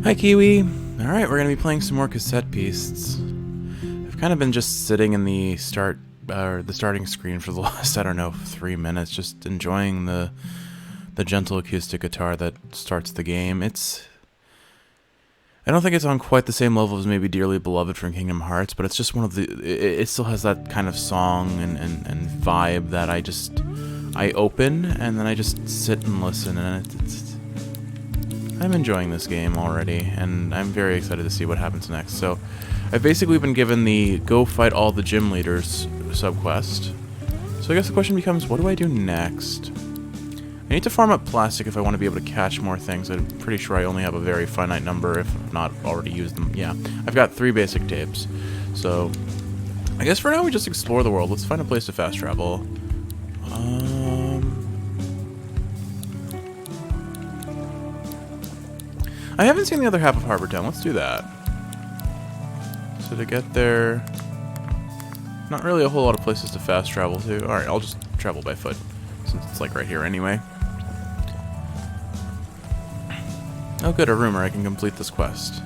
Hi, Kiwi. Alright, we're going to be playing some more cassette pieces. I've kind of been just sitting in the starting screen for the last, I don't know, 3 minutes, just enjoying the gentle acoustic guitar that starts the game. I don't think it's on quite the same level as maybe Dearly Beloved from Kingdom Hearts, but it's just one of the... It still has that kind of song and vibe that I open, and then I just sit and listen, and I'm enjoying this game already, and I'm very excited to see what happens next. So, I've basically been given the Go Fight All the Gym Leaders subquest. So I guess the question becomes, what do I do next? I need to farm up plastic if I want to be able to catch more things. I'm pretty sure I only have a very finite number, if I've not already used them. Yeah, I've got 3 basic tapes. So, I guess for now we just explore the world. Let's find a place to fast travel. I haven't seen the other half of Harbor Town. Let's do that. So to get there, not really a whole lot of places to fast travel to. Alright, I'll just travel by foot, since it's like right here anyway. Oh good, a rumor I can complete this quest.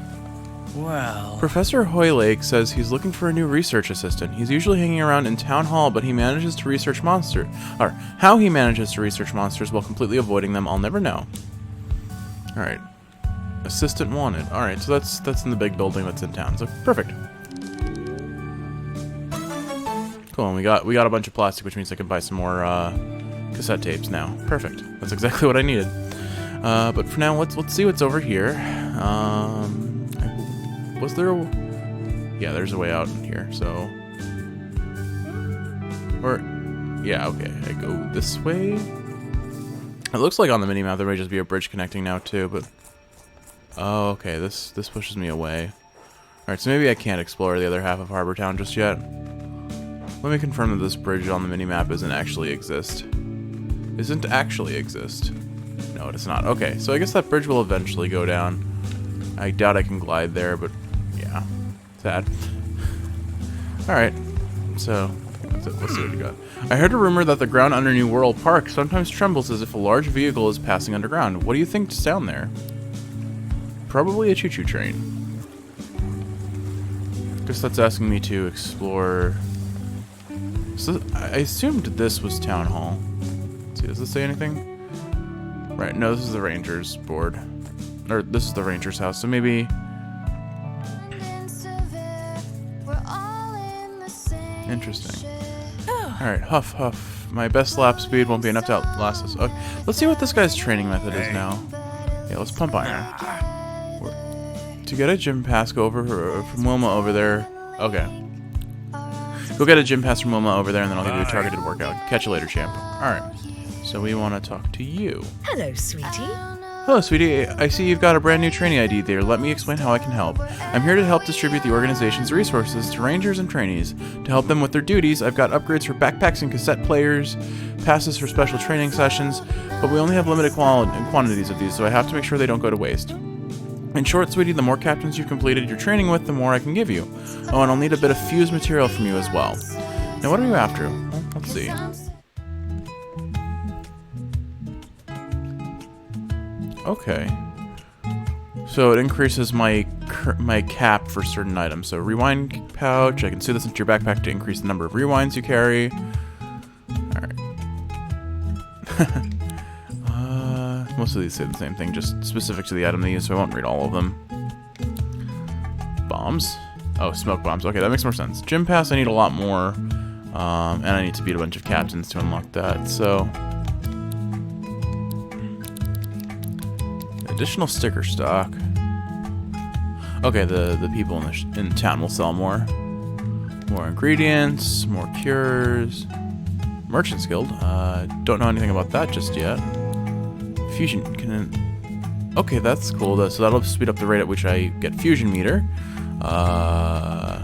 Well... Professor Hoylake says he's looking for a new research assistant. He's usually hanging around in Town Hall, but he manages to research monsters. Or, how he manages to research monsters while completely avoiding them, I'll never know. Alright. Assistant wanted. Alright, so that's in the big building that's in town. So, perfect. Cool, and we got a bunch of plastic, which means I can buy some more cassette tapes now. Perfect. That's exactly what I needed. But for now, let's see what's over here. Was there a... Yeah, there's a way out in here, so... Or... Yeah, okay. I go this way. It looks like on the minimap there may just be a bridge connecting now, too, but... Oh, okay, this pushes me away. Alright, so maybe I can't explore the other half of Harbor Town just yet. Let me confirm that this bridge on the minimap isn't actually exist. No, it is not. Okay, so I guess that bridge will eventually go down. I doubt I can glide there, but yeah. Sad. Alright, so let's see what we got. I heard a rumor that the ground under New World Park sometimes trembles as if a large vehicle is passing underground. What do you think is down there? Probably a choo-choo train. Guess that's asking me to explore... So I assumed this was Town Hall. Let's see, does this say anything? Right, no, this is the Ranger's board. Or, this is the Ranger's house, so maybe... Interesting. Alright, huff, huff. My best lap speed won't be enough to outlast us. Okay, let's see what this guy's training method is now. Yeah, let's pump iron. To get a gym pass, go over from Wilma over there. Okay. Go get a gym pass from Wilma over there, and then I'll give you a targeted workout. Catch you later, champ. Alright. So we want to talk to you. Hello, sweetie. Hello, sweetie. I see you've got a brand new training ID there. Let me explain how I can help. I'm here to help distribute the organization's resources to rangers and trainees. To help them with their duties, I've got upgrades for backpacks and cassette players, passes for special training sessions, but we only have limited quantities of these, so I have to make sure they don't go to waste. In short, sweetie, the more captains you've completed your training with, the more I can give you. Oh, and I'll need a bit of fused material from you as well. Now, what are you after? Well, let's see. Okay. So it increases my cap for certain items. So rewind pouch, I can see this into your backpack to increase the number of rewinds you carry. Alright. Most of these say the same thing, just specific to the item they use, so I won't read all of them. Bombs. Oh, smoke bombs. Okay, that makes more sense. Gym pass, I need a lot more. And I need to beat a bunch of captains to unlock that, so... Additional sticker stock. Okay, the people in town will sell more. More ingredients, more cures. Merchant's Guild. Don't know anything about that just yet. Fusion can... Okay, that's cool. So that'll speed up the rate at which I get fusion meter. Oh,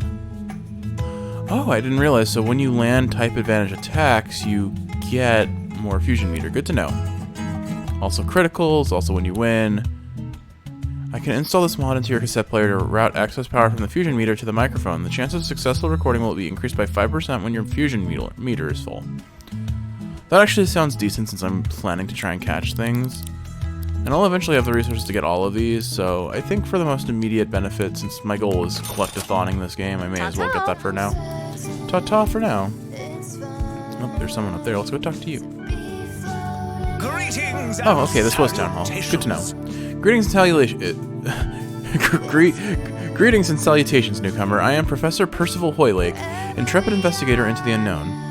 I didn't realize. So when you land type advantage attacks, you get more fusion meter. Good to know. Also criticals, also when you win. I can install this mod into your cassette player to route access power from the fusion meter to the microphone. The chance of successful recording will be increased by 5% when your fusion meter is full. That actually sounds decent since I'm planning to try and catch things. And I'll eventually have the resources to get all of these, so I think for the most immediate benefit, since my goal is collectathonining this game, I may as well get that for now. Ta-ta for now. Oh, there's someone up there. Let's go talk to you. Greetings. Oh, okay, this was Town Hall. Good to know. Greetings and salutations. Greetings and salutations, newcomer. I am Professor Percival Hoylake, intrepid investigator into the unknown.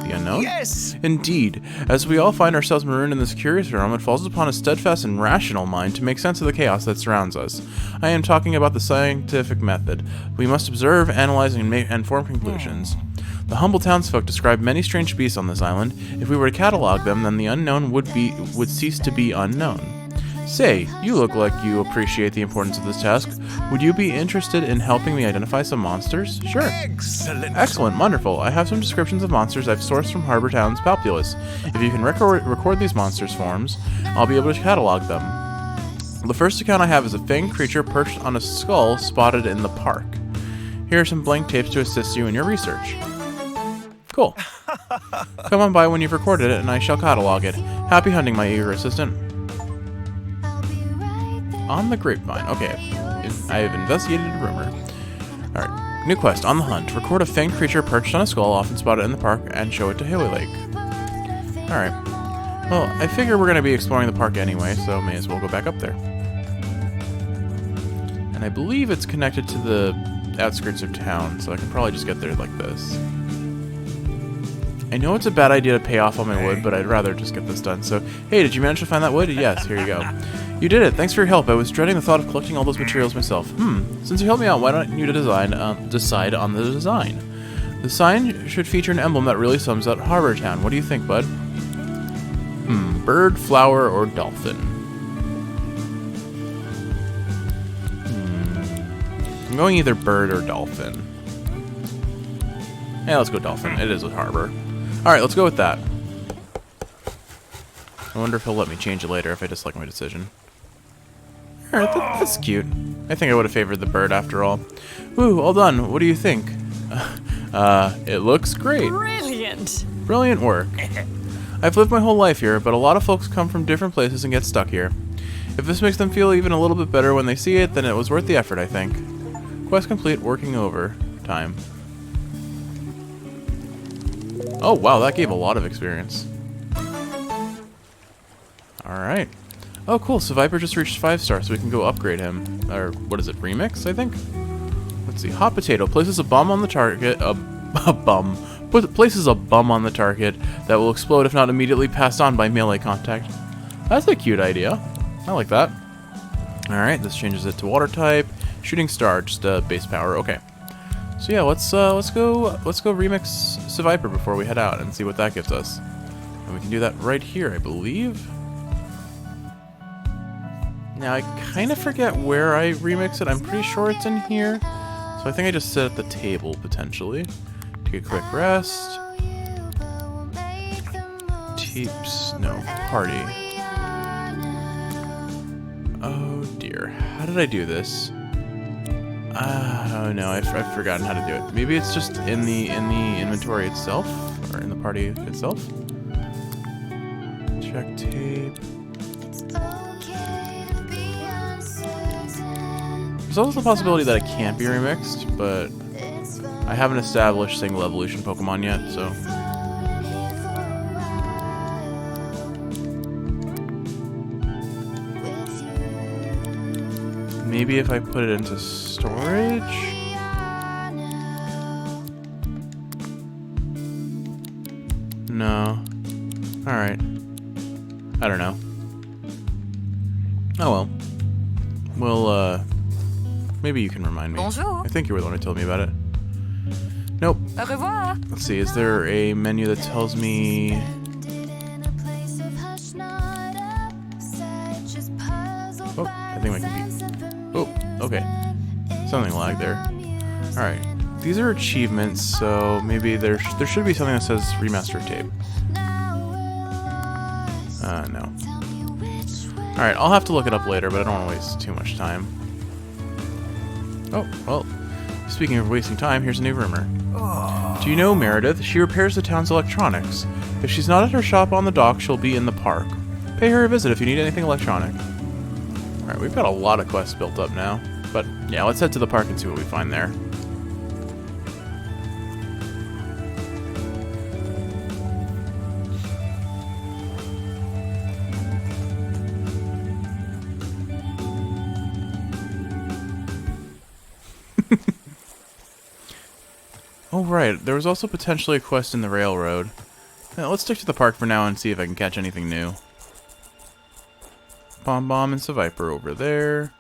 The unknown? Yes! Indeed. As we all find ourselves marooned in this curious realm, it falls upon a steadfast and rational mind to make sense of the chaos that surrounds us. I am talking about the scientific method. We must observe, analyze, and form conclusions. The humble townsfolk describe many strange beasts on this island. If we were to catalog them, then the unknown would cease to be unknown. Say, you look like you appreciate the importance of this task. Would you be interested in helping me identify some monsters? Sure. Excellent, wonderful. I have some descriptions of monsters I've sourced from Harbor Town's populace. If you can record these monsters' forms, I'll be able to catalog them. The first account I have is a fanged creature perched on a skull spotted in the park. Here are some blank tapes to assist you in your research. Cool. Come on by when you've recorded it, and I shall catalog it. Happy hunting, my eager assistant. On the grapevine. Okay, I have investigated a rumor. Alright, new quest, on the hunt. Record a fanged creature perched on a skull, often spotted in the park, and show it to Haley Lake. Alright. Well, I figure we're going to be exploring the park anyway, so may as well go back up there. And I believe it's connected to the outskirts of town, so I can probably just get there like this. I know it's a bad idea to pay off all my wood, but I'd rather just get this done. So, hey, did you manage to find that wood? Yes, here you go. You did it. Thanks for your help. I was dreading the thought of collecting all those materials myself. Since you helped me out, why don't you decide on the design? The sign should feature an emblem that really sums up Harbor Town. What do you think, bud? Bird, flower, or dolphin? I'm going either bird or dolphin. Yeah, let's go dolphin. It is a harbor. Alright, let's go with that. I wonder if he'll let me change it later if I dislike my decision. Alright, that's cute. I think I would have favored the bird after all. Woo, all done. What do you think? It looks great. Brilliant. Brilliant work. I've lived my whole life here, but a lot of folks come from different places and get stuck here. If this makes them feel even a little bit better when they see it, then it was worth the effort, I think. Quest complete, working over time. Oh, wow, that gave a lot of experience. Alright. Oh, cool, so Viper just reached 5 stars, so we can go upgrade him. Or, what is it, remix, I think? Let's see, Hot Potato places a bomb on the target, places a bum on the target that will explode if not immediately passed on by melee contact. That's a cute idea. I like that. Alright, this changes it to water type. Shooting star, just base power, okay. So yeah, let's go remix Viper before we head out and see what that gives us. And we can do that right here, I believe. Now I kind of forget where I remix it. I'm pretty sure it's in here. So I think I just sit at the table potentially. Take a quick rest. Teeps, no, party. Oh dear, how did I do this? Oh no, I've forgotten how to do it. Maybe it's just in the inventory itself, or in the party itself. Check tape. There's also the possibility that it can't be remixed, but I haven't established single evolution Pokemon yet, so. Maybe if I put it into storage? No. Alright. I don't know. Oh well. Well, maybe you can remind me. Bonjour. I think you were the one who told me about it. Nope. Au revoir. Let's see, is there a menu that tells me... Oh, I think my computer... Oh, okay. Something lagged there. Alright. These are achievements, so maybe there should be something that says remaster tape. No. Alright, I'll have to look it up later, but I don't want to waste too much time. Oh, well, speaking of wasting time, here's a new rumor. Do you know Meredith? She repairs the town's electronics. If she's not at her shop on the dock, she'll be in the park. Pay her a visit if you need anything electronic. Alright, we've got a lot of quests built up now. But, yeah, let's head to the park and see what we find there. Oh, right. There was also potentially a quest in the railroad. Now, let's stick to the park for now and see if I can catch anything new. Bomb Bomb and Seviper over there.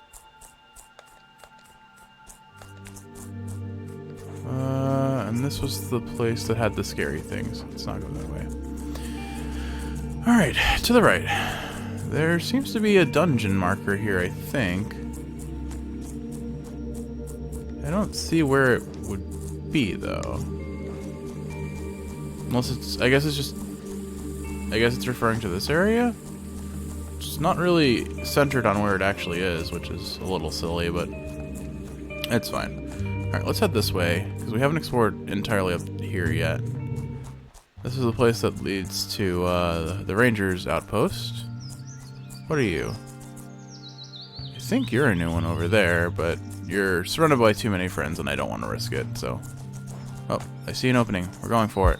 And this was the place that had the scary things. Let's not go that way. Alright, to the right. There seems to be a dungeon marker here, I think. I don't see where it would be, though. Unless it's... I guess it's referring to this area? It's not really centered on where it actually is, which is a little silly, but it's fine. Alright, let's head this way, because we haven't explored entirely up here yet. This is the place that leads to the Ranger's outpost. What are you? I think you're a new one over there, but you're surrounded by too many friends and I don't want to risk it, so... Oh, I see an opening. We're going for it.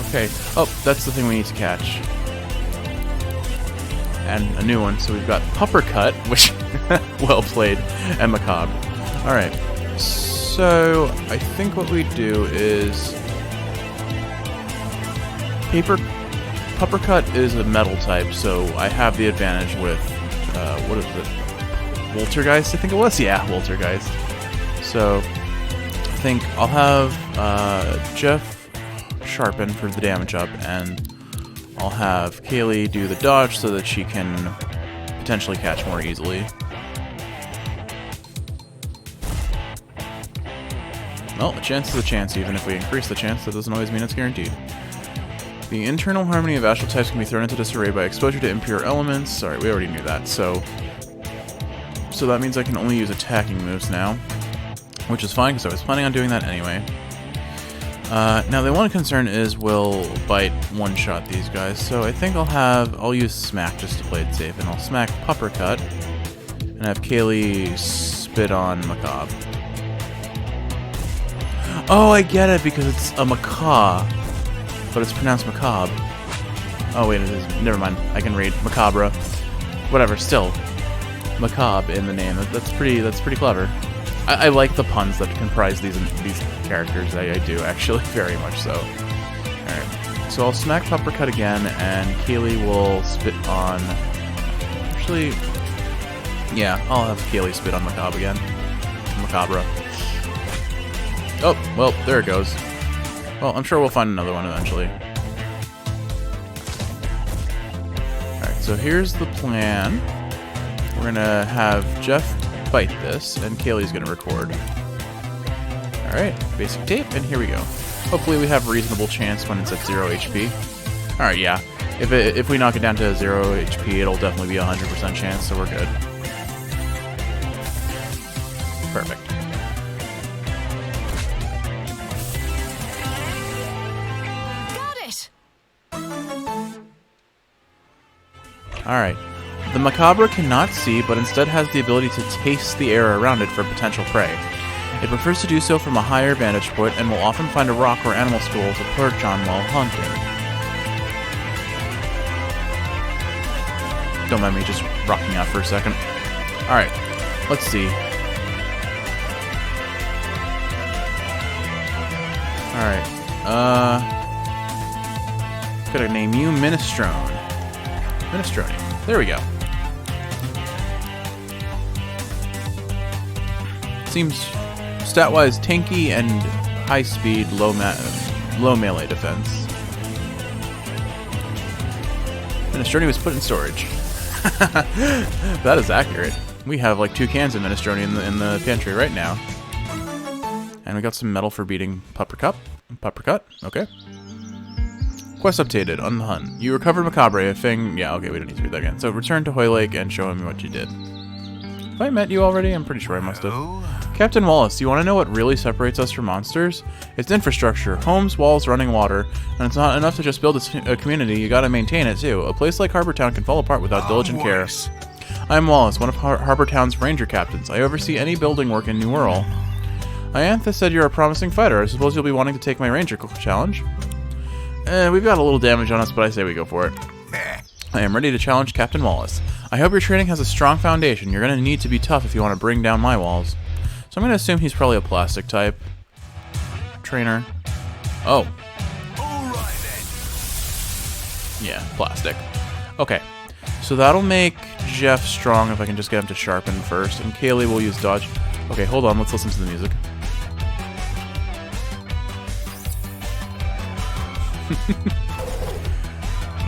Okay. Oh, that's the thing we need to catch. And a new one, so we've got Puppercut, which... well played, and Macabre. Alright. So, I think what we do is... Puppercut is a metal type, so I have the advantage with... what is it? Woltergeist, I think it was? Yeah, Woltergeist. So, I think I'll have Jeff sharpen for the damage up, and I'll have Kaylee do the dodge so that she can potentially catch more easily. Well, a chance is a chance. Even if we increase the chance, that doesn't always mean it's guaranteed. The internal harmony of astral types can be thrown into disarray by exposure to impure elements. Sorry, we already knew that. So that means I can only use attacking moves now, which is fine because I was planning on doing that anyway. Now the one concern is will Bite one-shot these guys, so I think I'll use Smack just to play it safe, and I'll smack Puppercut, and have Kaylee spit on Macabre. Oh, I get it, because it's a macaw, but it's pronounced Macabre. Oh wait, it is. Never mind. I can read Macabre. Whatever. Still, Macabre in the name. That's pretty clever. I like the puns that comprise these characters. I do actually very much so. All right. So I'll smack Puppercut again, and Kaylee will spit on. Actually, yeah, I'll have Kaylee spit on Macabre again. Macabre. Oh, well, there it goes. Well, I'm sure we'll find another one eventually. Alright, so here's the plan. We're gonna have Jeff fight this, and Kaylee's gonna record. Alright, basic tape, and here we go. Hopefully we have a reasonable chance when it's at 0 HP. Alright, yeah. If we knock it down to 0 HP, it'll definitely be a 100% chance, so we're good. Perfect. Alright. The Macabre cannot see, but instead has the ability to taste the air around it for potential prey. It prefers to do so from a higher vantage point, and will often find a rock or animal stool to perch on while hunting. Don't mind me just rocking out for a second. Alright, let's see. Alright, gotta name you Minestrone. Minestrone. There we go. Seems stat-wise tanky and high-speed, low melee defense. Minestrone was put in storage. That is accurate. We have like 2 cans of minestrone in the pantry right now. And we got some metal for beating Puppercut. Okay. Quest updated on the hunt. You recovered Macabre, a thing. Yeah, okay, we don't need to read that again. So return to Hoy Lake and show him what you did. Have I met you already? I'm pretty sure I must have. Captain Wallace, you want to know what really separates us from monsters? It's infrastructure. Homes, walls, running water. And it's not enough to just build a community, you gotta maintain it too. A place like Harbor Town can fall apart without diligent care. I'm Wallace, one of Harbor Town's ranger captains. I oversee any building work in New Whirl. Iantha said you're a promising fighter. I suppose you'll be wanting to take my ranger challenge? We've got a little damage on us, but I say we go for it. I am ready to challenge Captain Wallace. I hope your training has a strong foundation. You're going to need to be tough if you want to bring down my walls. So I'm going to assume he's probably a plastic type. Trainer. Oh. Yeah, plastic. Okay. So that'll make Jeff strong if I can just get him to sharpen first. And Kaylee will use dodge. Okay, hold on. Let's listen to the music.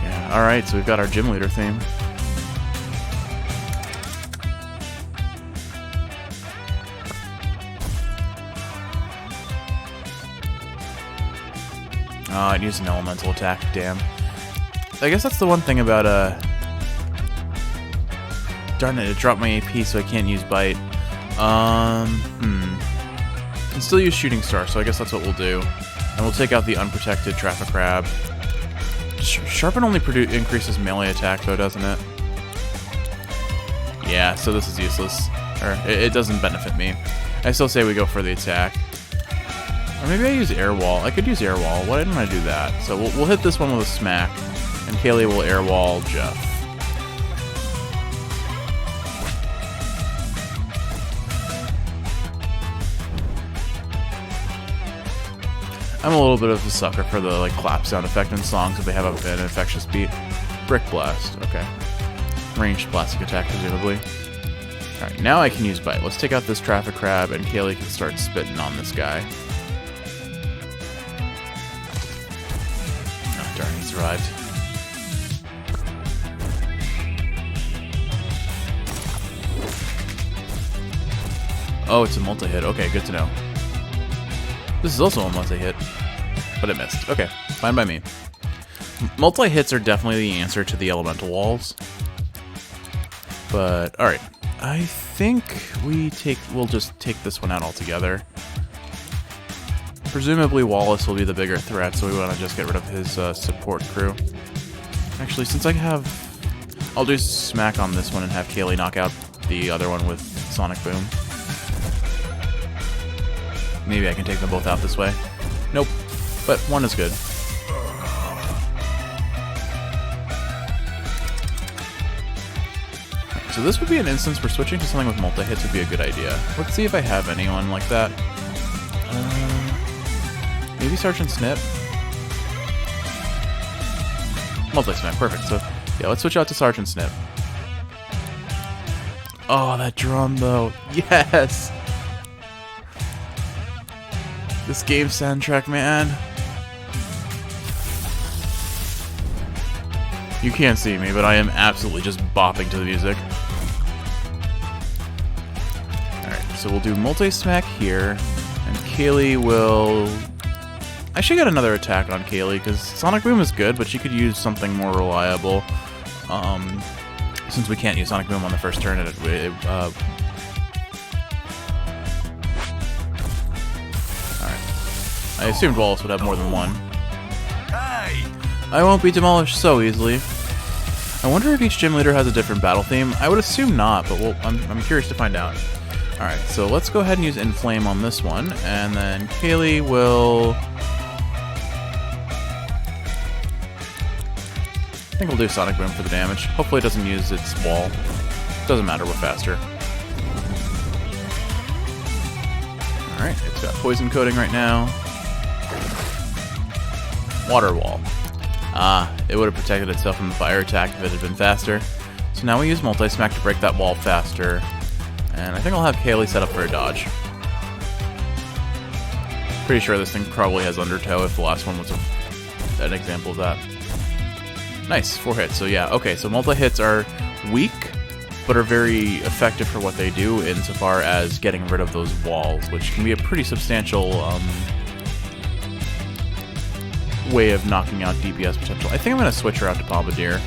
Yeah, alright, so we've got our gym leader theme. Oh, it used an elemental attack, damn. I guess that's the one thing about, darn it, it dropped my AP so I can't use Bite. Can still use Shooting Star, so I guess that's what we'll do. And we'll take out the unprotected Traffic Crab. Sharpen only increases melee attack, though, doesn't it? Yeah, so this is useless. Or, it doesn't benefit me. I still say we go for the attack. Or maybe I use Air Wall. I could use Air Wall. Why didn't I do that? So we'll hit this one with a smack. And Kaylee will Air Wall Jeff. I'm a little bit of a sucker for the clap sound effect in songs if they have an infectious beat. Brick Blast, okay. Ranged plastic attack, presumably. Alright, now I can use Bite. Let's take out this Traffic Crab, and Kaylee can start spitting on this guy. Oh, darn, he survived. Oh, it's a multi-hit. Okay, good to know. This is also a multi-hit, but it missed. Okay, fine by me. Multi-hits are definitely the answer to the elemental walls. But, alright. I think we'll just take this one out altogether. Presumably Wallace will be the bigger threat, so we want to just get rid of his support crew. Actually, since I have... I'll do smack on this one and have Kaylee knock out the other one with Sonic Boom. Maybe I can take them both out this way. Nope. But one is good. So this would be an instance where switching to something with multi-hits would be a good idea. Let's see if I have anyone like that. Maybe Sergeant Snip? Multi-smack, perfect. So, yeah, let's switch out to Sergeant Snip. Oh, that drum, though. Yes! This game soundtrack, man. You can't see me, but I am absolutely just bopping to the music. Alright, so we'll do multi-smack here, and Kaylee will... I should get another attack on Kaylee, because Sonic Boom is good, but she could use something more reliable. Since we can't use Sonic Boom on the first turn, I assumed Wallace would have more than one. I won't be demolished so easily. I wonder if each gym leader has a different battle theme. I would assume not, but I'm curious to find out. Alright, so let's go ahead and use Inflame on this one, and then Kaylee will... I think we'll do Sonic Boom for the damage. Hopefully it doesn't use its wall. Doesn't matter, we're faster. Alright, it's got poison coating right now. Water Wall. Ah, it would have protected itself from the fire attack if it had been faster. So now we use Multi-Smack to break that wall faster. And I think I'll have Kaylee set up for a dodge. Pretty sure this thing probably has Undertow if the last one was an example of that. Nice, 4 hits. So yeah, okay, so multi-hits are weak, but are very effective for what they do insofar as getting rid of those walls, which can be a pretty substantial way of knocking out DPS potential. I think I'm going to switch her out to Bombardier.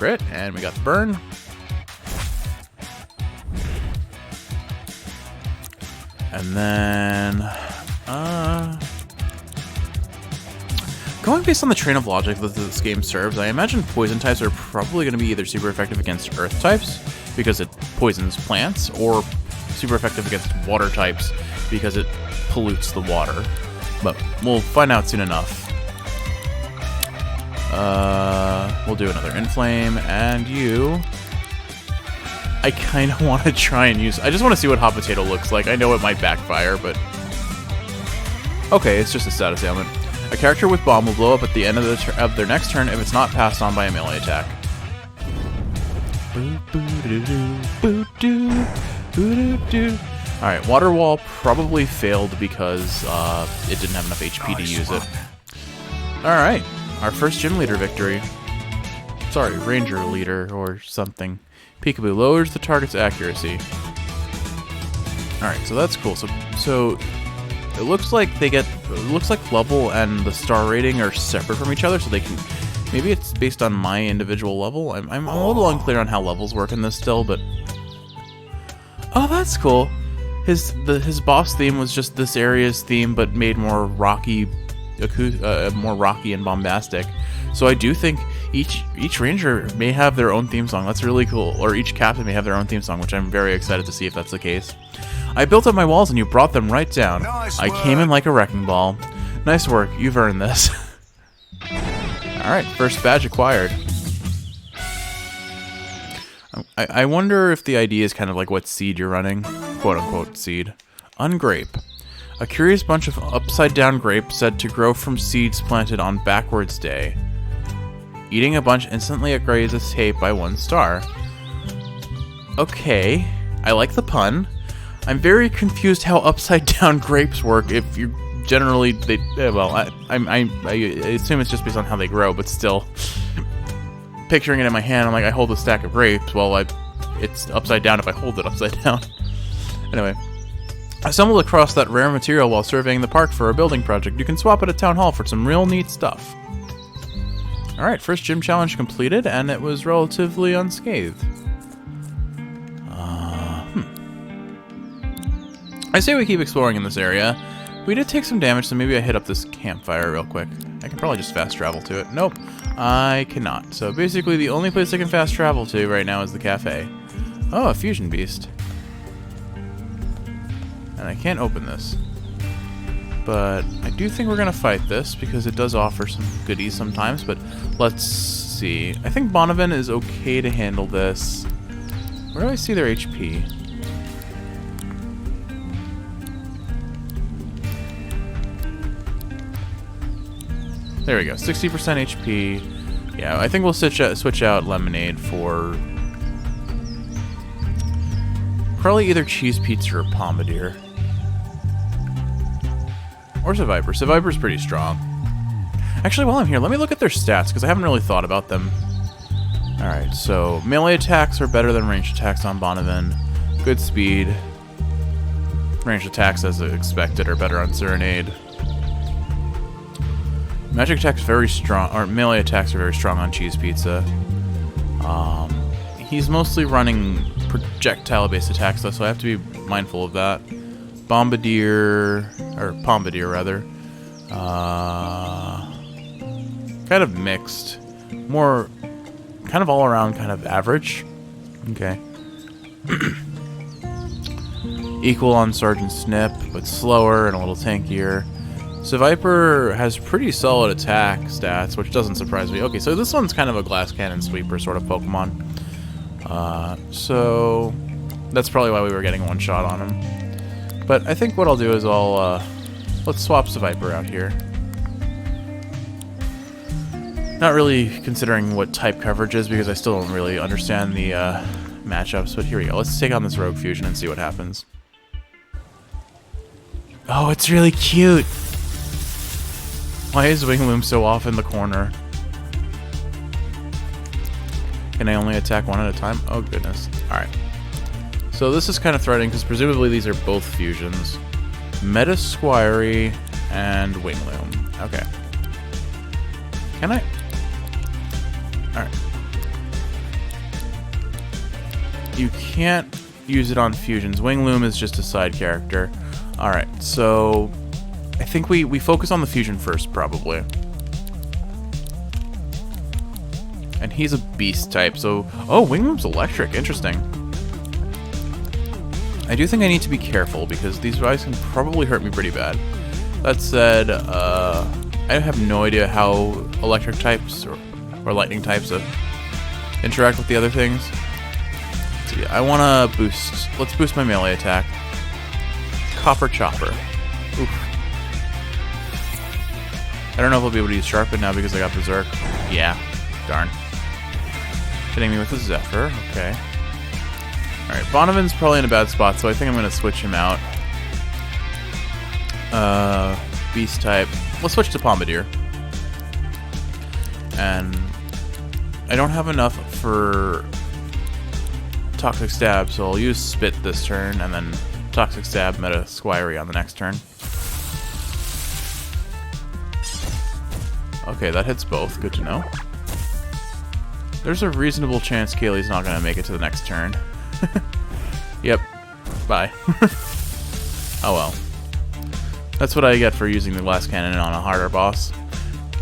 crit, and we got the burn. And then, going based on the train of logic that this game serves, I imagine poison types are probably going to be either super effective against earth types, because it poisons plants, or super effective against water types, because it pollutes the water. But we'll find out soon enough. We'll do another Inflame, and you... I kind of want to try and use... I just want to see what Hot Potato looks like. I know it might backfire, but... Okay, it's just a status ailment. A character with Bomb will blow up at the end of their next turn if it's not passed on by a melee attack. Alright, Water Wall probably failed because it didn't have enough HP to use it. Alright, our first gym leader victory. Sorry, ranger leader or something. Peekaboo lowers the target's accuracy. Alright, so that's cool. So it looks like level and the star rating are separate from each other, so they can... Maybe it's based on my individual level. I'm a little unclear on how levels work in this still, but... Oh, that's cool. His boss theme was just this area's theme, but made more rocky, and bombastic. So I do think each ranger may have their own theme song. That's really cool. Or each captain may have their own theme song, which I'm very excited to see if that's the case. I built up my walls and you brought them right down. Nice I came in like a wrecking ball. Nice work. You've earned this. Alright, first badge acquired. I wonder if the idea is kind of like what seed you're running. Quote-unquote seed. Ungrape. A curious bunch of upside-down grapes said to grow from seeds planted on backwards day. Eating a bunch instantly upgrades its tape by 1 star. Okay, I like the pun. I'm very confused how upside-down grapes work if you generally... I assume it's just based on how they grow, but still. Picturing it in my hand, I'm like, I hold a stack of grapes. Well, it's upside down if I hold it upside down. Anyway. I stumbled across that rare material while surveying the park for a building project. You can swap at a town hall for some real neat stuff. Alright, first gym challenge completed, and it was relatively unscathed. I say we keep exploring in this area. We did take some damage, so maybe I hit up this campfire real quick. I can probably just fast travel to it. Nope, I cannot. So basically the only place I can fast travel to right now is the cafe. Oh, a fusion beast. And I can't open this. But I do think we're going to fight this, because it does offer some goodies sometimes, but let's see. I think Bonavin is okay to handle this. Where do I see their HP? There we go, 60% HP. Yeah, I think we'll switch out Lemonade for... probably either Cheese Pizza or Bombardier. Or Survivor. Survivor's pretty strong. Actually, while I'm here, let me look at their stats, because I haven't really thought about them. Alright, so melee attacks are better than ranged attacks on Bonavin. Good speed. Ranged attacks, as expected, are better on Serenade. Magic attacks very strong, or melee attacks are very strong on Cheese Pizza. He's mostly running projectile-based attacks, though, so I have to be mindful of that. Bombardier, or Bombardier rather. Kind of mixed. More, kind of all around kind of average. Okay. Equal on Sergeant Snip, but slower and a little tankier. So Viper has pretty solid attack stats, which doesn't surprise me. Okay, so this one's kind of a glass cannon sweeper sort of Pokemon. So that's probably why we were getting one shot on him. But I think what I'll do is let's swap the Viper out here. Not really considering what type coverage is, because I still don't really understand the matchups, but here we go. Let's take on this Rogue Fusion and see what happens. Oh, it's really cute! Why is Wingloom so off in the corner? Can I only attack one at a time? Oh, goodness. Alright. So this is kind of threatening, because presumably these are both fusions. Meta Squirey and Wingloom. Okay. Can I? Alright. You can't use it on fusions. Wing Loom is just a side character. Alright, so I think we focus on the fusion first, probably. And he's a beast type, so... Oh, Wing Loom's electric. Interesting. I do think I need to be careful, because these guys can probably hurt me pretty bad. That said, I have no idea how electric types or lightning types interact with the other things. So yeah, I want to boost... Let's boost my melee attack. Copper Chopper. Oof. I don't know if I'll be able to use Sharpen now because I got Berserk. Yeah. Darn. Hitting me with a Zephyr. Okay. Alright, Bonnevin's probably in a bad spot, so I think I'm going to switch him out. Beast type. Let's switch to Bombardier. And I don't have enough for Toxic Stab, so I'll use Spit this turn, and then Toxic Stab, Meta Squirey on the next turn. Okay, that hits both. Good to know. There's a reasonable chance Kaylee's not going to make it to the next turn. Yep. Bye. Oh well. That's what I get for using the Glass Cannon on a harder boss.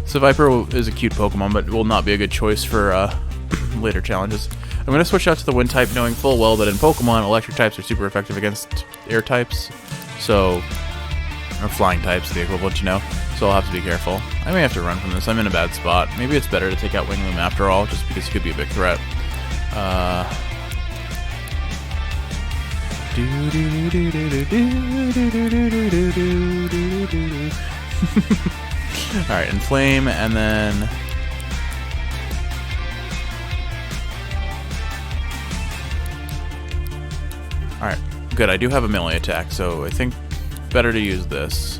So Viper is a cute Pokemon, but will not be a good choice for later challenges. I'm going to switch out to the Wind type, knowing full well that in Pokemon, electric types are super effective against air types. So, or flying types, the equivalent, you know. So I'll have to be careful. I may have to run from this. I'm in a bad spot. Maybe it's better to take out Wing Loom after all, just because he could be a big threat. Alright, Inflame, and then... Alright, good. I do have a melee attack, so I think better to use this.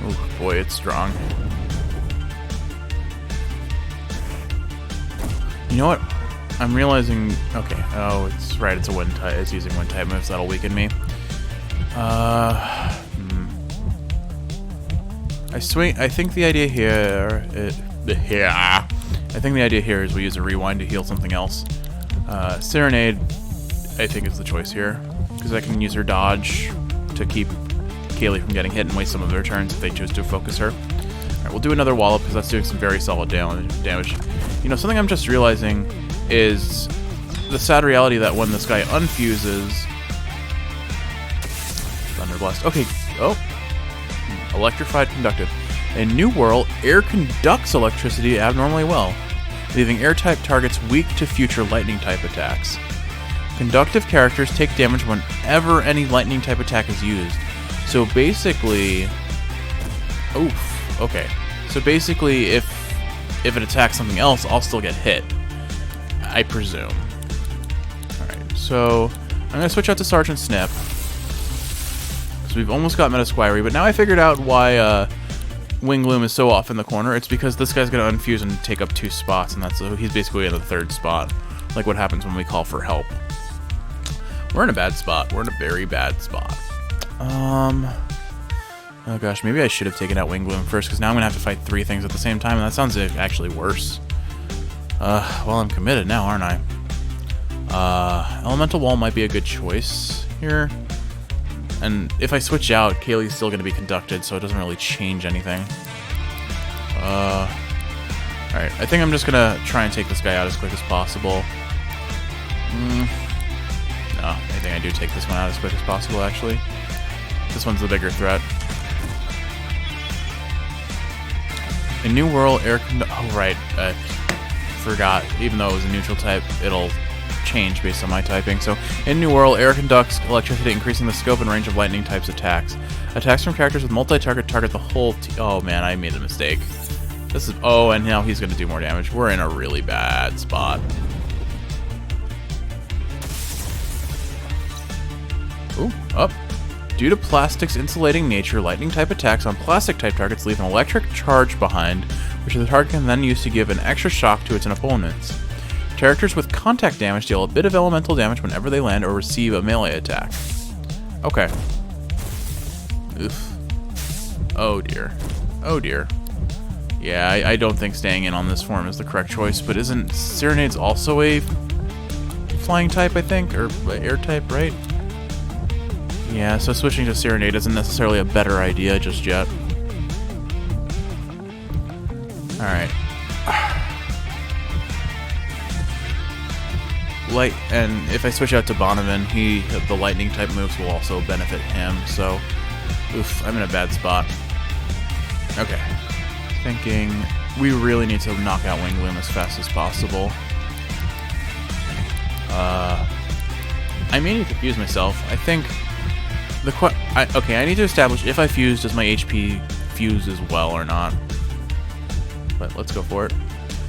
Oh boy, it's strong. You know what? I'm realizing... Okay, oh, it's right, it's a Wind type. It's using Wind type moves that'll weaken me. I think the idea here... I think the idea here is we use a Rewind to heal something else. Serenade, I think, is the choice here. Because I can use her Dodge to keep Kaylee from getting hit and waste some of their turns if they choose to focus her. Alright, we'll do another Wallop because that's doing some very solid damage. You know, something I'm just realizing is the sad reality that when this guy unfuses... Thunder Blast. Okay, oh. Electrified Conductive. In New World, air conducts electricity abnormally well, leaving air-type targets weak to future lightning-type attacks. Conductive characters take damage whenever any lightning-type attack is used. So basically... Oof. Okay. So basically, if it attacks something else, I'll still get hit. I presume. Alright, so... I'm going to switch out to Sergeant Snip. Because we've almost got Meta Squirey, but now I figured out why, Wing Loom is so off in the corner. It's because this guy's going to unfuse and take up 2 spots, and he's basically in the 3rd spot. Like what happens when we call for help. We're in a bad spot. We're in a very bad spot. Oh gosh, maybe I should have taken out Wing Loom first, because now I'm going to have to fight 3 things at the same time, and that sounds actually worse. Well, I'm committed now, aren't I? Elemental Wall might be a good choice here. And if I switch out, Kaylee's still going to be conducted, so it doesn't really change anything. Alright, I think I'm just going to try and take this guy out as quick as possible. No, I think I do take this one out as quick as possible, actually. This one's the bigger threat. In New World, air oh, right. Forgot. Even though it was a neutral type, it'll change based on my typing. So, in New World, air conducts electricity, increasing the scope and range of lightning types attacks. Attacks from characters with multi-target target the whole oh man, I made a mistake. This is oh, and now he's gonna do more damage. We're in a really bad spot. Ooh, up. Due to plastic's insulating nature, lightning-type attacks on plastic-type targets leave an electric charge behind, which the target can then use to give an extra shock to its opponents. Characters with contact damage deal a bit of elemental damage whenever they land or receive a melee attack. Okay. Oof. Oh dear. Oh dear. Yeah, I don't think staying in on this form is the correct choice, but isn't Serenade's also a flying type, I think? Or air type, right? Yeah, so switching to Serenade isn't necessarily a better idea just yet. Alright. Light, and if I switch out to Bonovan, the lightning type moves will also benefit him, so oof, I'm in a bad spot. Okay. Thinking we really need to knock out Wing Loom as fast as possible. I may need to fuse myself. I think okay, I need to establish if I fuse, does my HP fuse as well or not. But let's go for it.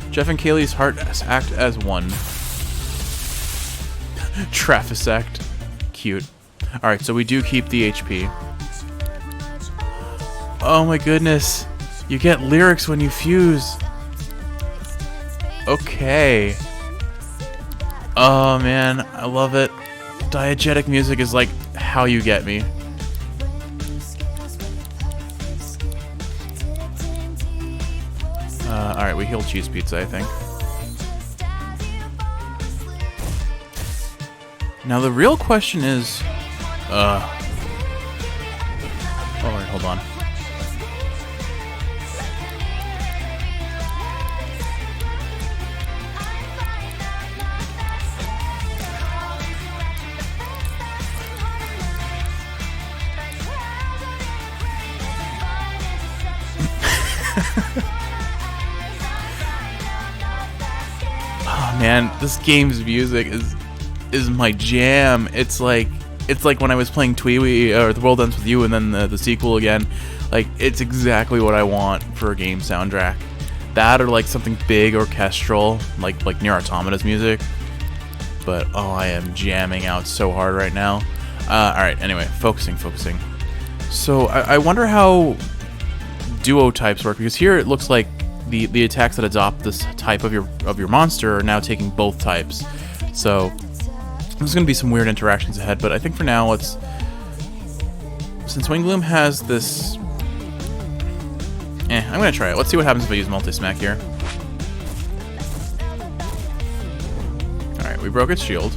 Jeff and Kaylee's heart act as one. Traffisect. Cute. Alright, so we do keep the HP. Oh my goodness. You get lyrics when you fuse. Okay. Oh man, I love it. Diegetic music is like how you get me. Alright, we healed Cheese Pizza, I think. Now the real question is... Alright, hold on. Oh man, this game's music is my jam. It's like when I was playing Twee or The World Ends With You and then the sequel again. Like, it's exactly what I want for a game soundtrack. That or like something big orchestral, like Nier Automata's music. But oh, I am jamming out so hard right now. Alright, anyway, focusing. So I wonder how duo types work, because here it looks like the attacks that adopt this type of your monster are now taking both types. So there's going to be some weird interactions ahead, but I think for now let's... Since Wing Loom has this... I'm going to try it. Let's see what happens if I use Multi-Smack here. Alright, we broke its shield.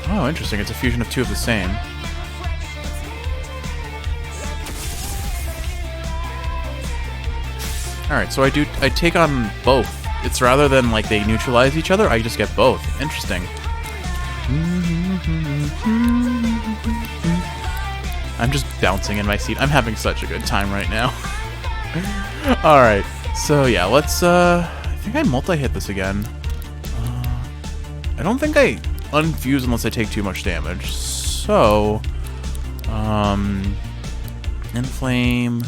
Oh, interesting. It's a fusion of two of the same. Alright, so I take on both. It's rather than like they neutralize each other, I just get both. Interesting. I'm just bouncing in my seat. I'm having such a good time right now. Alright, so yeah, let's, I think I multi-hit this again. I don't think I unfuse unless I take too much damage. So, Inflame...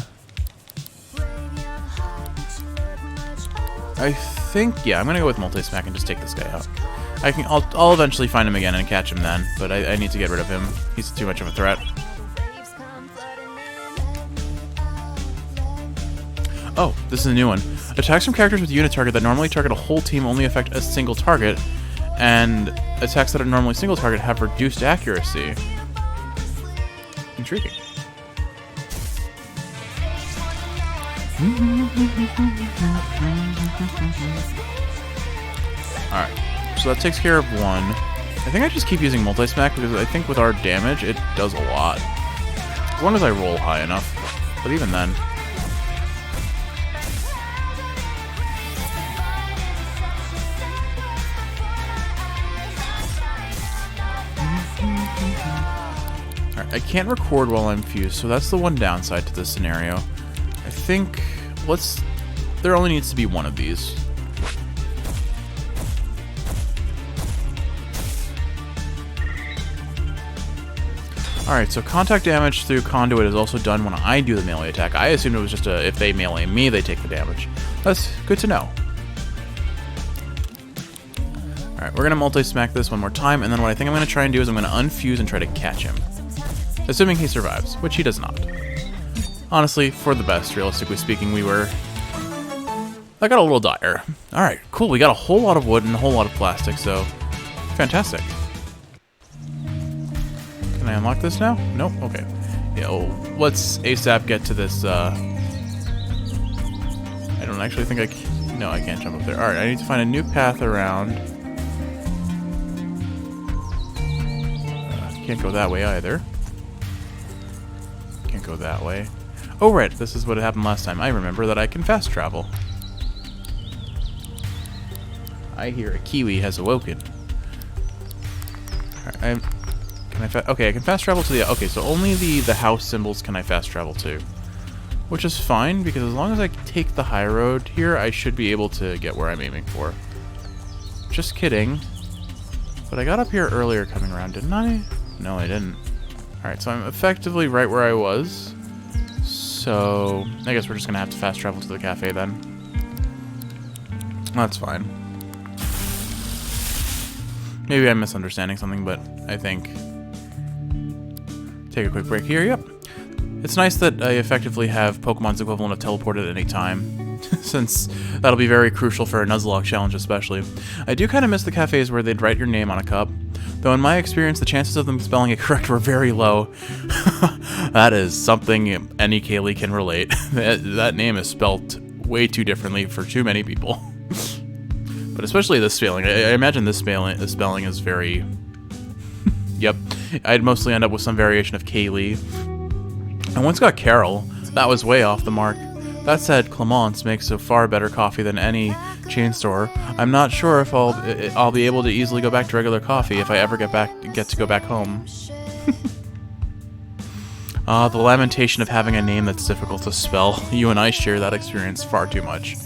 I think, yeah, I'm gonna go with Multi-Smack and just take this guy out. I'll eventually find him again and catch him then, but I need to get rid of him. He's too much of a threat. Oh, this is a new one. Attacks from characters with unit target that normally target a whole team only affect a single target, and attacks that are normally single target have reduced accuracy. Intriguing. Alright, so that takes care of one. I think I just keep using Multi-Smack because I think with our damage, it does a lot. As long as I roll high enough. But even then... Alright, I can't record while I'm fused, so that's the one downside to this scenario. I think... there only needs to be one of these. Alright, so contact damage through conduit is also done when I do the melee attack. I assumed it was just if they melee me, they take the damage. That's good to know. Alright, we're going to multi-smack this one more time, and then what I think I'm going to try and do is I'm going to unfuse and try to catch him. Assuming he survives, which he does not. Honestly, for the best, realistically speaking, I got a little dire. Alright, cool, we got a whole lot of wood and a whole lot of plastic, so... fantastic. Can I unlock this now? Nope, okay. Yeah, well, let's ASAP get to this, I don't actually think I can. No, I can't jump up there. Alright, I need to find a new path around. Can't go that way either. Can't go that way. Oh, right, this is what happened last time. I remember that I can fast travel. I hear a Kiwi has awoken. Alright, okay, I can fast travel to the... Okay, so only the house symbols can I fast travel to. Which is fine, because as long as I take the high road here, I should be able to get where I'm aiming for. Just kidding. But I got up here earlier coming around, didn't I? No, I didn't. Alright, so I'm effectively right where I was. So, I guess we're just going to have to fast travel to the cafe then. That's fine. Maybe I'm misunderstanding something, but I think... Take a quick break here, yep. It's nice that I effectively have Pokemon's equivalent of teleport at any time, since that'll be very crucial for a Nuzlocke challenge especially. I do kind of miss the cafes where they'd write your name on a cup, though in my experience the chances of them spelling it correct were very low. That is something any Kaylee can relate. That name is spelt way too differently for too many people. But especially this spelling. I imagine this spelling is very... Yep. I'd mostly end up with some variation of Kaylee. I once got Carol. That was way off the mark. That said, Clemence makes a far better coffee than any chain store. I'm not sure if I'll be able to easily go back to regular coffee if I ever get to go back home. The lamentation of having a name that's difficult to spell. You and I share that experience far too much.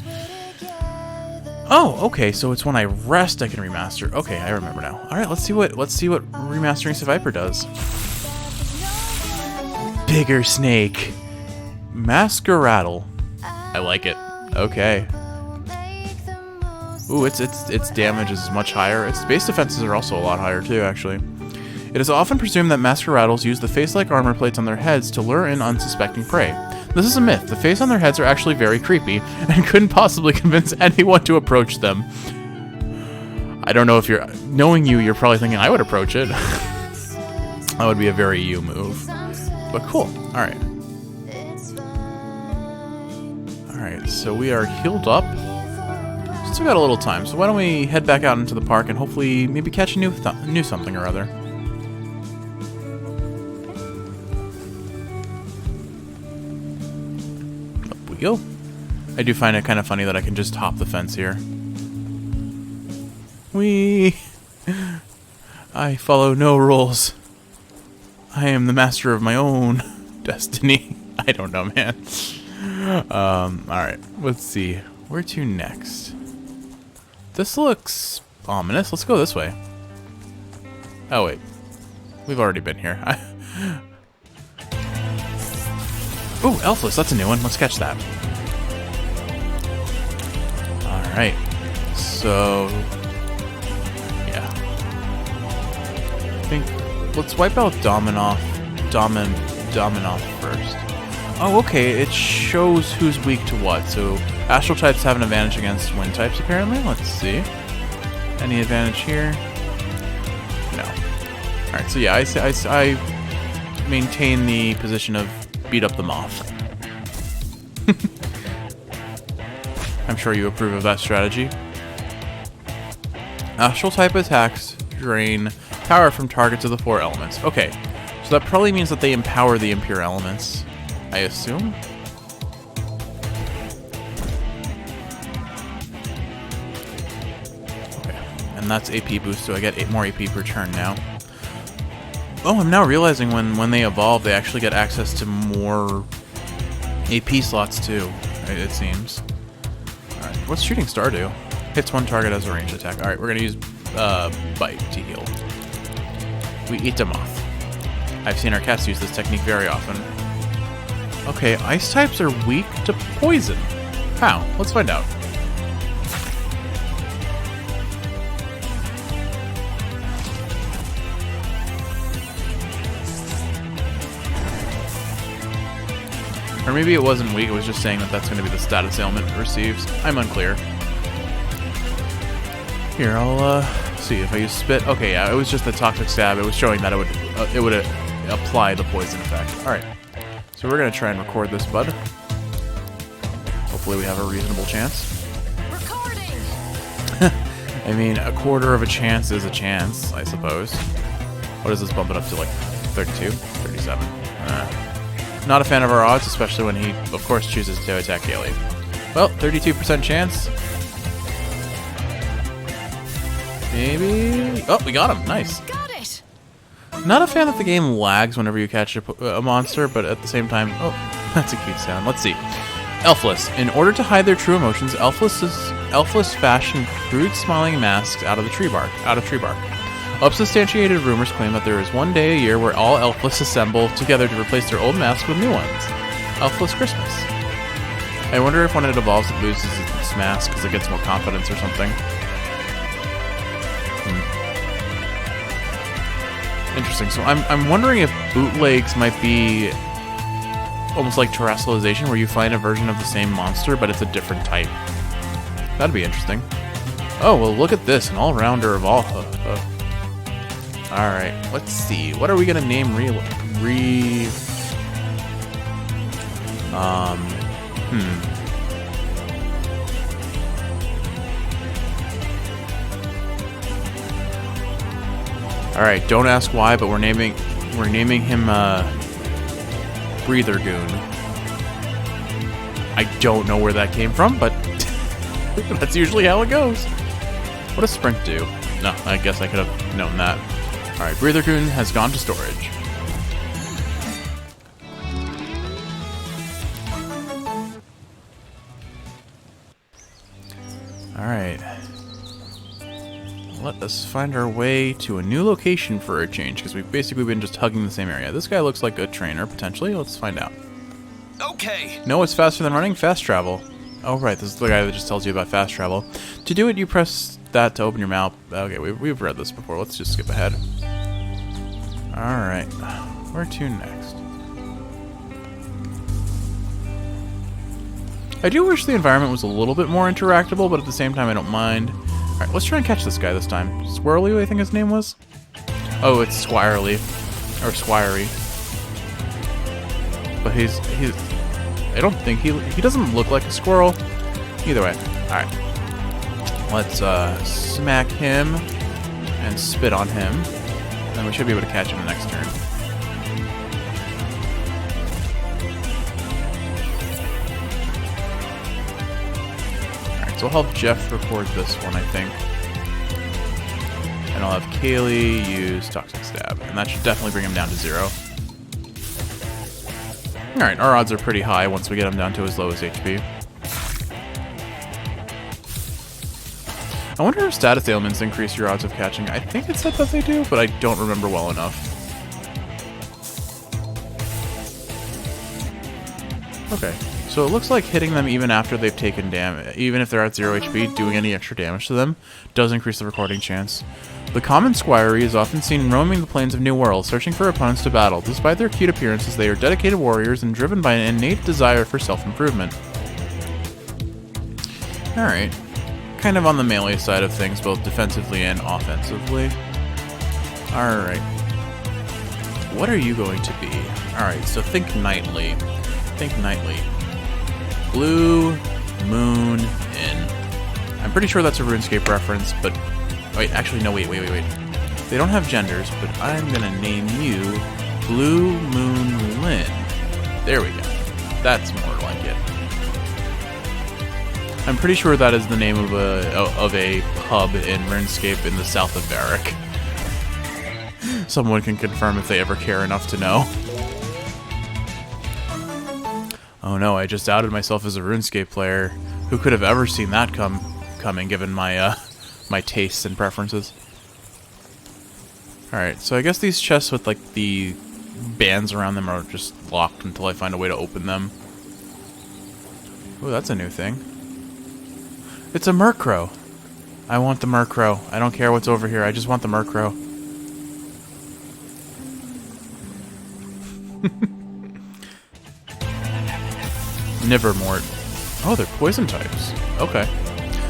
Oh, okay, so it's when I rest I can remaster. Okay, I remember now. Alright, let's see what remastering Seviper does. Bigger snake. Masqueradle. I like it. Okay. Ooh, its damage is much higher. Its base defenses are also a lot higher too, actually. It is often presumed that Masqueraddles use the face-like armor plates on their heads to lure in unsuspecting prey. This is a myth. The face on their heads are actually very creepy, and couldn't possibly convince anyone to approach them. I don't know if you're... Knowing you, you're probably thinking I would approach it. That would be a very you move. But cool. Alright. Alright, so we are healed up. Still got a little time, so why don't we head back out into the park and hopefully maybe catch a new something or other. Up we go. I do find it kind of funny that I can just hop the fence here. Whee! I follow no rules. I am the master of my own destiny. I don't know, man. Alright, let's see. Where to next? This looks ominous. Let's go this way. Oh, wait. We've already been here. Ooh, Elfless. That's a new one. Let's catch that. Alright. So... yeah. I think... let's wipe out Dominoff first. Oh, okay. It shows who's weak to what. So, Astral types have an advantage against Wind types, apparently. Let's see. Any advantage here? No. Alright, so yeah, I maintain the position of beat up the moth. I'm sure you approve of that strategy. Astral type attacks drain power from targets of the 4 elements. Okay, so that probably means that they empower the impure elements, I assume. Okay, and that's AP boost, so I get 8 more AP per turn now. Oh, I'm now realizing when they evolve, they actually get access to more AP slots too, it seems. Alright, what's Shooting Star do? Hits one target as a ranged attack. Alright, we're going to use Bite to heal. We eat the moth. I've seen our cats use this technique very often. Okay, ice types are weak to poison. How? Let's find out. Or maybe it wasn't weak, it was just saying that that's going to be the status ailment it receives. I'm unclear. Here, I'll see if I use Spit. Okay, yeah, it was just the Toxic Stab. It was showing that it would apply the poison effect. Alright. So we're gonna try and record this, bud. Hopefully we have a reasonable chance. Recording. I mean, a quarter of a chance is a chance, I suppose. What does this bump it up to, like 32? 37. Not a fan of our odds, especially when he, of course, chooses to attack Kaylee. Well, 32% chance. Maybe... Oh, we got him. Nice. Got it. Not a fan that the game lags whenever you catch a monster, but at the same time... Oh, that's a cute sound. Let's see. Elfless. In order to hide their true emotions, Elfless fashion crude smiling masks out of tree bark. Unsubstantiated rumors claim that there is one day a year where all Elfless assemble together to replace their old masks with new ones. Elfless Christmas. I wonder if when it evolves it loses its mask because it gets more confidence or something. Interesting. So I'm wondering if bootlegs might be almost like terrestrialization, where you find a version of the same monster, but it's a different type. That'd be interesting. Oh, well, look at this. An all-rounder of all... Alright, let's see. What are we gonna name Alright, don't ask why, but we're naming him Breather Goon. I don't know where that came from, but that's usually how it goes. What does Sprint do? No, I guess I could have known that. Alright, Breather Goon has gone to storage. Alright. Let us find our way to a new location for a change, because we've basically been just hugging the same area. This guy looks like a trainer, potentially. Let's find out. Okay. No, it's faster than running? Fast travel. Oh, right. This is the guy that just tells you about fast travel. To do it, you press that to open your mouth. Okay, we've read this before. Let's just skip ahead. Alright. Where to next? I do wish the environment was a little bit more interactable, but at the same time, I don't mind. Alright, let's try and catch this guy this time. Swirly, I think his name was? Oh, it's Squirely. Or Squirey. But he's I don't think he doesn't look like a squirrel. Either way. Alright. Let's smack him and spit on him. And we should be able to catch him the next turn. Alright, so I'll help Jeff record this one, I think. And I'll have Kaylee use Toxic Stab. And that should definitely bring him down to 0. Alright, our odds are pretty high once we get him down to as low as HP. I wonder if status ailments increase your odds of catching. I think it said that they do, but I don't remember well enough. Okay, so it looks like hitting them even after they've taken damage, even if they're at 0 HP, doing any extra damage to them does increase the recording chance. The common Squirey is often seen roaming the plains of New World, searching for opponents to battle. Despite their cute appearances, they are dedicated warriors and driven by an innate desire for self-improvement. Alright. Kind of on the melee side of things, both defensively and offensively. Alright. What are you going to be? Alright, so think knightly. Think knightly. Blue, moon, in. I'm pretty sure that's a RuneScape reference, but... Wait, actually, no, wait. They don't have genders, but I'm gonna name you Blue Moon Lynn. There we go. That's more like it. I'm pretty sure that is the name of a pub in RuneScape in the south of Varric. Someone can confirm if they ever care enough to know. Oh no, I just outed myself as a RuneScape player. Who could have ever seen that coming given my my tastes and preferences? Alright, so I guess these chests with like the bands around them are just locked until I find a way to open them. Oh, that's a new thing. It's a Murkrow. I want the Murkrow. I don't care what's over here. I just want the Murkrow. Nivermort. Oh, they're poison types. Okay.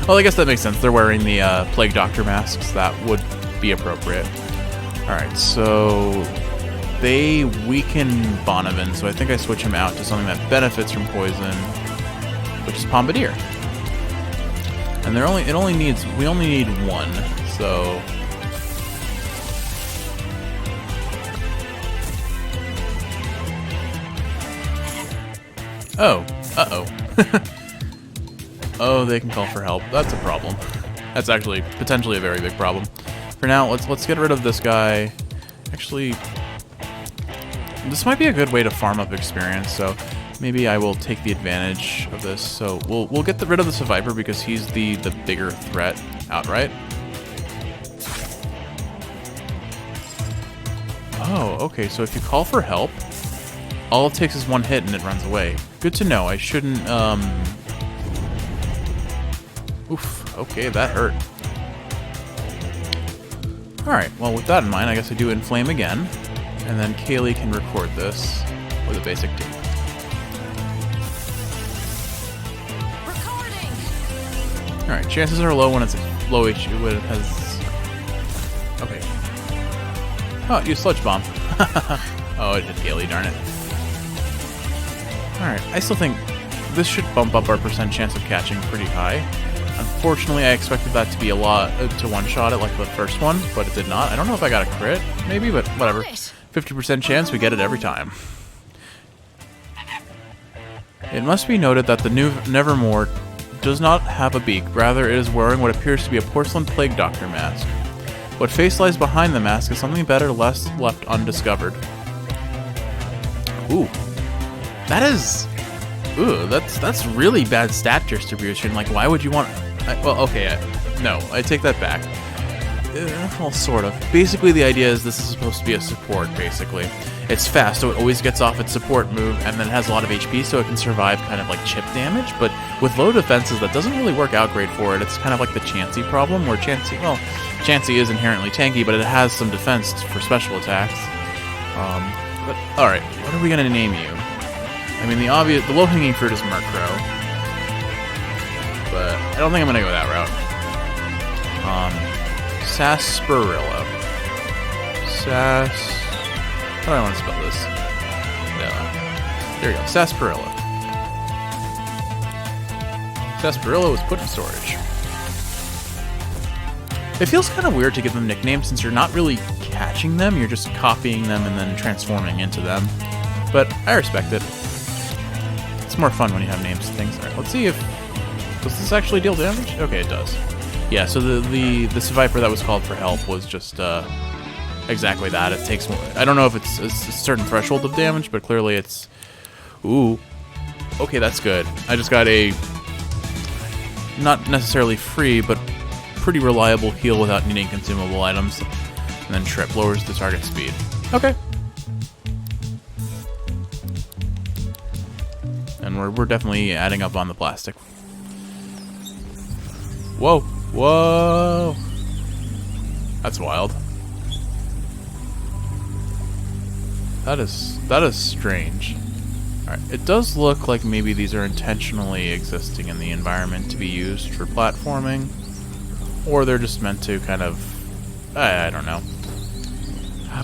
Well, I guess that makes sense. They're wearing the Plague Doctor masks. That would be appropriate. Alright, so... they weaken Bonavin, so I think I switch him out to something that benefits from poison, which is Bombardier. And we only need one, so oh, uh-oh. Oh, they can call for help. That's a problem. That's actually potentially a very big problem. For now, let's get rid of this guy. Actually, this might be a good way to farm up experience, so maybe I will take the advantage of this. So we'll get rid of the Viper because he's the bigger threat outright. Oh, okay, so if you call for help, all it takes is one hit and it runs away. Good to know. I shouldn't, oof, okay, that hurt. Alright, well with that in mind, I guess I do Inflame again, and then Kaylee can record this with a basic tape. Alright, chances are low when it's low HP, when it has... Okay. Oh, use Sludge Bomb. Oh, it hit Kaylee, darn it. Alright, I still think this should bump up our percent chance of catching pretty high. Unfortunately, I expected that to be a lot, to one-shot it like the first one, but it did not. I don't know if I got a crit, maybe, but whatever. 50% chance, we get it every time. It must be noted that the new Nevermore does not have a beak, rather it is wearing what appears to be a porcelain plague doctor mask. What face lies behind the mask is something better left undiscovered. Ooh. That is... Ooh, that's really bad stat distribution. Like, why would you want... well, okay, no, I take that back. Well, sort of. Basically, the idea is this is supposed to be a support, basically. It's fast, so it always gets off its support move, and then it has a lot of HP, so it can survive kind of like chip damage, but with low defenses, that doesn't really work out great for it. It's kind of like the Chansey problem, where Chansey is inherently tanky, but it has some defense for special attacks. But, alright, what are we gonna name you? I mean, the low-hanging fruit is Murkrow, but I don't think I'm gonna go that route. Sarsaparilla. How do I want to spell this? No. There you go, Sarsaparilla. Sarsaparilla was put in storage. It feels kind of weird to give them nicknames since you're not really catching them, you're just copying them and then transforming into them. But I respect it. It's more fun when you have names and things. Alright, let's see if... Does this actually deal damage? Okay, it does. Yeah, so the Viper that was called for help was just exactly that. It takes more... I don't know if it's a certain threshold of damage, but clearly it's... Ooh. Okay, that's good. I just got a... Not necessarily free, but pretty reliable heal without needing consumable items. And then Trip lowers the target speed. Okay. And we're definitely adding up on the plastic. Whoa. Whoa. That's wild. That is strange. Alright, it does look like maybe these are intentionally existing in the environment to be used for platforming. Or they're just meant to kind of... I don't know.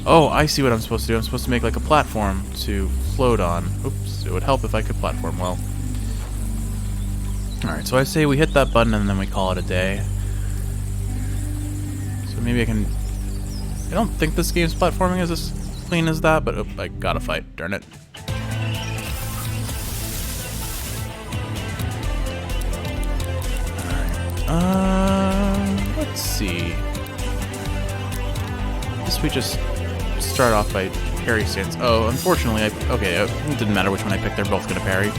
Oh, I see what I'm supposed to do. I'm supposed to make like a platform to float on. Oops, it would help if I could platform well. Alright, so I say we hit that button and then we call it a day. So maybe I can... I don't think this game's platforming is as clean as that, but I gotta fight, darn it. Alright, let's see. I guess we just start off by parry stance. Oh, unfortunately, okay, it didn't matter which one I picked, they're both gonna parry.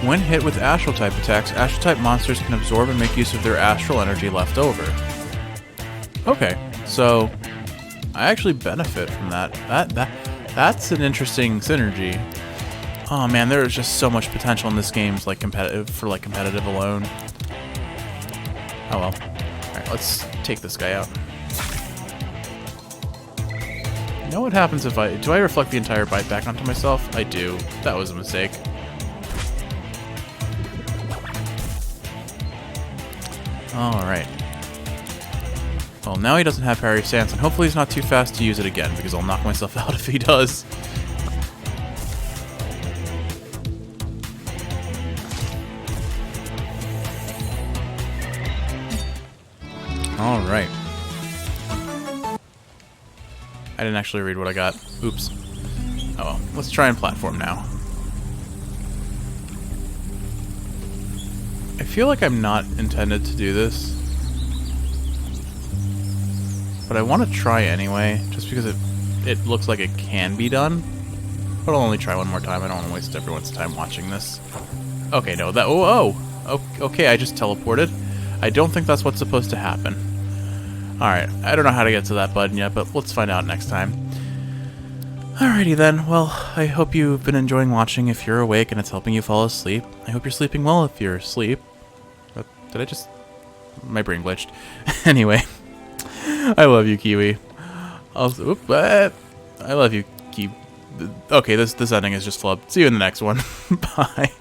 When hit with Astral-type attacks, Astral-type monsters can absorb and make use of their Astral energy left over. Okay, so I actually benefit from that. That's an interesting synergy. Oh man, there is just so much potential in this game, like competitive alone. Oh well. Alright, let's take this guy out. You know what happens if do I reflect the entire bite back onto myself? I do. That was a mistake. Alright. Well, now he doesn't have Harry Stance, and hopefully he's not too fast to use it again, because I'll knock myself out if he does. Alright. I didn't actually read what I got. Oops. Oh well. Let's try and platform now. I feel like I'm not intended to do this, but I want to try anyway, just because it looks like it can be done. But I'll only try one more time. I don't want to waste everyone's time watching this. Okay, no, that... Oh! Okay, I just teleported. I don't think that's what's supposed to happen. Alright, I don't know how to get to that button yet, but let's find out next time. Alrighty then, well, I hope you've been enjoying watching if you're awake and it's helping you fall asleep. I hope you're sleeping well if you're asleep. Did I just... My brain glitched. Anyway, I love you, Kiwi. I love you, Kiwi. Okay, this ending is just flubbed. See you in the next one. Bye.